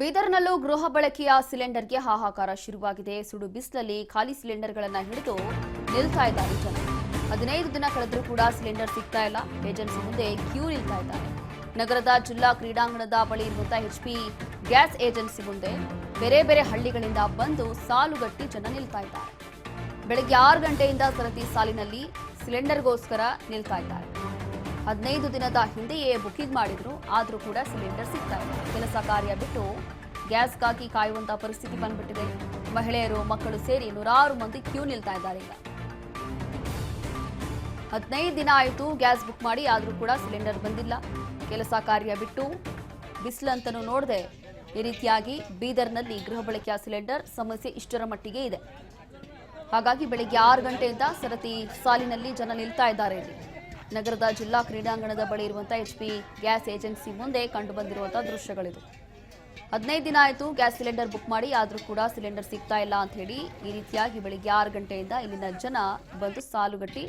ಬೀದರ್ನಲ್ಲೂ ಗೃಹ ಬಳಕೆಯ ಸಿಲಿಂಡರ್ಗೆ ಹಾಹಾಕಾರ ಶುರುವಾಗಿದೆ. ಸುಡು ಬಿಸಿಲಲ್ಲಿ ಖಾಲಿ ಸಿಲಿಂಡರ್ಗಳನ್ನು ಹಿಡಿದು ನಿಲ್ತಾ ಇದ್ದಾರೆ ಜನ. 15 ದಿನ ಕಳೆದರೂ ಕೂಡ ಸಿಲಿಂಡರ್ ಸಿಗ್ತಾ ಇಲ್ಲ. ಏಜೆನ್ಸಿ ಮುಂದೆ ಕ್ಯೂ ನಿಲ್ತಾ ಇದ್ದಾರೆ. ನಗರದ ಜಿಲ್ಲಾ ಕ್ರೀಡಾಂಗಣದ ಬಳಿ ಇರುವಂತಹ HP ಗ್ಯಾಸ್ ಏಜೆನ್ಸಿ ಮುಂದೆ ಬೇರೆ ಬೇರೆ ಹಳ್ಳಿಗಳಿಂದ ಬಂದು ಸಾಲುಗಟ್ಟಿ ಜನ ನಿಲ್ತಾ ಇದ್ದಾರೆ. ಬೆಳಗ್ಗೆ 6 ಗಂಟೆಯಿಂದ ಸರತಿ ಸಾಲಿನಲ್ಲಿ ಸಿಲಿಂಡರ್ಗೋಸ್ಕರ ನಿಲ್ತಾ ಇದ್ದಾರೆ. 15 ದಿನದ ಹಿಂದೆಯೇ ಬುಕಿಂಗ್ ಮಾಡಿದ್ರು, ಆದರೂ ಕೂಡ ಸಿಲಿಂಡರ್ ಸಿಗ್ತಾ ಇಲ್ಲ. ಕೆಲಸ ಕಾರ್ಯ ಬಿಟ್ಟು ಗ್ಯಾಸ್ಗಾಗಿ ಕಾಯುವಂತಹ ಪರಿಸ್ಥಿತಿ ಬಂದ್ಬಿಟ್ಟಿದೆ. ಮಹಿಳೆಯರು, ಮಕ್ಕಳು ಸೇರಿ ನೂರಾರು ಮಂದಿ ಕ್ಯೂ ನಿಲ್ತಾ ಇದ್ದಾರೆ. ಈಗ 15 ದಿನ ಆಯಿತು ಗ್ಯಾಸ್ ಬುಕ್ ಮಾಡಿ, ಆದರೂ ಕೂಡ ಸಿಲಿಂಡರ್ ಬಂದಿಲ್ಲ. ಕೆಲಸ ಕಾರ್ಯ ಬಿಟ್ಟು ಬಿಸಿಲಂತನೂ ನೋಡದೆ ಈ ರೀತಿಯಾಗಿ ಬೀದರ್ನಲ್ಲಿ ಗೃಹ ಬಳಕೆಯ ಸಿಲಿಂಡರ್ ಸಮಸ್ಯೆ ಇಷ್ಟರ ಮಟ್ಟಿಗೆ ಇದೆ. ಹಾಗಾಗಿ ಬೆಳಗ್ಗೆ 6 ಗಂಟೆಯಿಂದ ಸರತಿ ಸಾಲಿನಲ್ಲಿ ಜನ ನಿಲ್ತಾ ಇದ್ದಾರೆ. ಇಲ್ಲಿ ನಗರದ ಜಿಲ್ಲಾ ಕ್ರೀಡಾಂಗಣದ ಬಳಿ ಇರುವಂತಹ HP ಗ್ಯಾಸ್ ಏಜೆನ್ಸಿ ಮುಂದೆ ಕಂಡು ಬಂದಿರುವಂತಹ ದೃಶ್ಯಗಳಿದು. 15 ದಿನ ಆಯಿತು ಗ್ಯಾಸ್ ಸಿಲಿಂಡರ್ ಬುಕ್ ಮಾಡಿ, ಆದರೂ ಕೂಡ ಸಿಲಿಂಡರ್ ಸಿಗ್ತಾ ಇಲ್ಲ ಅಂತ ಹೇಳಿ ಈ ರೀತಿಯಾಗಿ ಬೆಳಿಗ್ಗೆ 6 ಗಂಟೆಯಿಂದ ಇಲ್ಲಿನ ಜನ ಬಂದು ಸಾಲುಗಟ್ಟಿ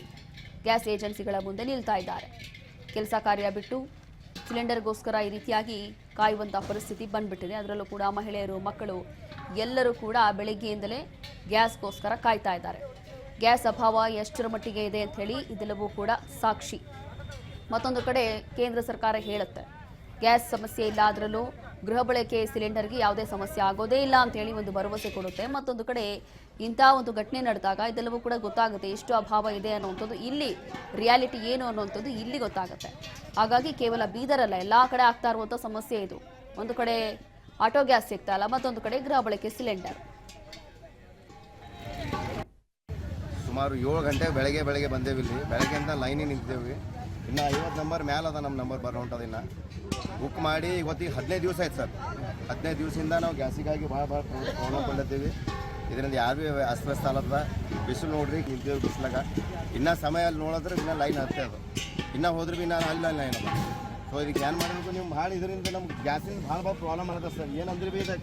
ಗ್ಯಾಸ್ ಏಜೆನ್ಸಿಗಳ ಮುಂದೆ ನಿಲ್ತಾ ಇದ್ದಾರೆ. ಕೆಲಸ ಕಾರ್ಯ ಬಿಟ್ಟು ಸಿಲಿಂಡರ್ಗೋಸ್ಕರ ಈ ರೀತಿಯಾಗಿ ಕಾಯುವಂತಹ ಪರಿಸ್ಥಿತಿ ಬಂದ್ಬಿಟ್ಟಿದೆ. ಅದರಲ್ಲೂ ಕೂಡ ಮಹಿಳೆಯರು, ಮಕ್ಕಳು ಎಲ್ಲರೂ ಕೂಡ ಬೆಳಗ್ಗೆಯಿಂದಲೇ ಗ್ಯಾಸ್ಗೋಸ್ಕರ ಕಾಯ್ತಾ ಇದ್ದಾರೆ. ಗ್ಯಾಸ್ ಅಭಾವ ಎಷ್ಟರ ಮಟ್ಟಿಗೆ ಇದೆ ಅಂತ ಹೇಳಿ ಇದೆಲ್ಲವೂ ಕೂಡ ಸಾಕ್ಷಿ. ಮತ್ತೊಂದು ಕಡೆ ಕೇಂದ್ರ ಸರ್ಕಾರ ಹೇಳುತ್ತೆ ಗ್ಯಾಸ್ ಸಮಸ್ಯೆ ಇಲ್ಲ, ಅದರಲ್ಲೂ ಗೃಹ ಬಳಕೆ ಸಿಲಿಂಡರ್ಗೆ ಯಾವುದೇ ಸಮಸ್ಯೆ ಆಗೋದೇ ಇಲ್ಲ ಅಂತ ಹೇಳಿ ಒಂದು ಭರವಸೆ ಕೊಡುತ್ತೆ. ಮತ್ತೊಂದು ಕಡೆ ಇಂಥ ಒಂದು ಘಟನೆ ನಡೆದಾಗ ಇದೆಲ್ಲವೂ ಕೂಡ ಗೊತ್ತಾಗುತ್ತೆ ಎಷ್ಟು ಅಭಾವ ಇದೆ ಅನ್ನುವಂಥದ್ದು. ಇಲ್ಲಿ ರಿಯಾಲಿಟಿ ಏನು ಅನ್ನುವಂಥದ್ದು ಇಲ್ಲಿ ಗೊತ್ತಾಗುತ್ತೆ. ಹಾಗಾಗಿ ಕೇವಲ ಬೀದರಲ್ಲ, ಎಲ್ಲ ಕಡೆ ಆಗ್ತಾ ಇರುವಂಥ ಸಮಸ್ಯೆ ಇದು. ಒಂದು ಕಡೆ ಆಟೋ ಗ್ಯಾಸ್ ಸಿಗ್ತಾ ಇಲ್ಲ, ಮತ್ತೊಂದು ಕಡೆ ಗೃಹ ಬಳಕೆ ಸಿಲಿಂಡರ್. ಸುಮಾರು 7 ಗಂಟೆ ಬೆಳಗ್ಗೆ ಬಂದೇವಿ. ಇಲ್ಲಿ ಬೆಳಗ್ಗೆಯಿಂದ ಲೈನಿಗೆ ನಿಂತಿದ್ದೇವೆ. ಇನ್ನು 50 ನಂಬರ್ ಮೇಲೆ ಅದ ನಮ್ಮ ನಂಬರ್ ಬರೋ ಹೊಂಟದ. ಇನ್ನು ಬುಕ್ ಮಾಡಿ ಇವತ್ತಿಗೆ 15 ದಿವಸ ಆಯ್ತು ಸರ್. 15 ದಿವಸದಿಂದ ನಾವು ಗ್ಯಾಸಿಗಾಗಿ ಭಾಳ ಪ್ರಾಬ್ಲಮ್ ಕೊಂಡಿದ್ದೀವಿ. ಇದರಿಂದ ಯಾರು ಅಸ್ವಸ್ಥ ಅಲ್ಲದ. ಬಿಸಿಲು ನೋಡ್ರಿ ನಿಂತೇವೆ ಬಿಸಿಲಾಗ. ಇನ್ನೂ ಸಮಯ ಅಲ್ಲಿ ನೋಡಿದ್ರೆ ಇನ್ನೂ ಲೈನ್ ಹತ್ತೆ ಅದು. ಇನ್ನೂ ಹೋದ್ರೆ ಭೀ ನಾನು ಅಲ್ಲಿ ಲೈನ್ ಅದ. ಸೊ ಇದಕ್ಕೆ ಏನು ಮಾಡಬೇಕು ನೀವು ಭಾಳ ಇದರಿಂದ ನಮ್ಗೆ ಗ್ಯಾಸಿಂದ ಭಾಳ ಪ್ರಾಬ್ಲಮ್ ಆಗತ್ತೆ ಸರ್. ಏನಂದ್ರೆ ಭೀ ಇದು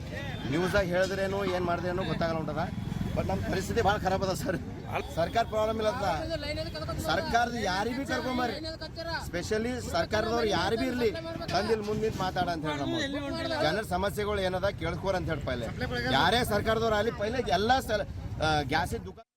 ನ್ಯೂಸಾಗ ಹೇಳಿದ್ರೇನು ಏನು ಮಾಡಿದ್ರೇನು ಗೊತ್ತಾಗಲ್ಲ ಹೊಂಟದ. ಬಟ್ ನಮ್ಮ ಪರಿಸ್ಥಿತಿ ಭಾಳ ಖರಾಬ್ ಅದ ಸರ್. ಸರ್ಕಾರ ಪ್ರಾಬ್ಲಮ್ ಇಲ್ಲ, ಸರ್ಕಾರದ ಯಾರಿಗೆ ಭೀ ಕರ್ಕೊಂಬರ್ರಿ, ಸ್ಪೆಷಲಿ ಸರ್ಕಾರದವ್ರು ಯಾರು ಭೀ ಇರಲಿ ತಂದಿಲ್ಲಿ ಮುಂದೆ ಮಾತಾಡ ಅಂತ ಹೇಳಿ ನಮ್ಮ ಜನರ ಸಮಸ್ಯೆಗಳು ಏನದ ಕೇಳ್ಕೋರ ಅಂತ ಹೇಳಿ ಪೈಲೆ ಯಾರೇ ಸರ್ಕಾರದವ್ರು ಆಗಲಿ ಪೈಲೆ ಎಲ್ಲ ಗ್ಯಾಸಿನ ದುಕಾನ್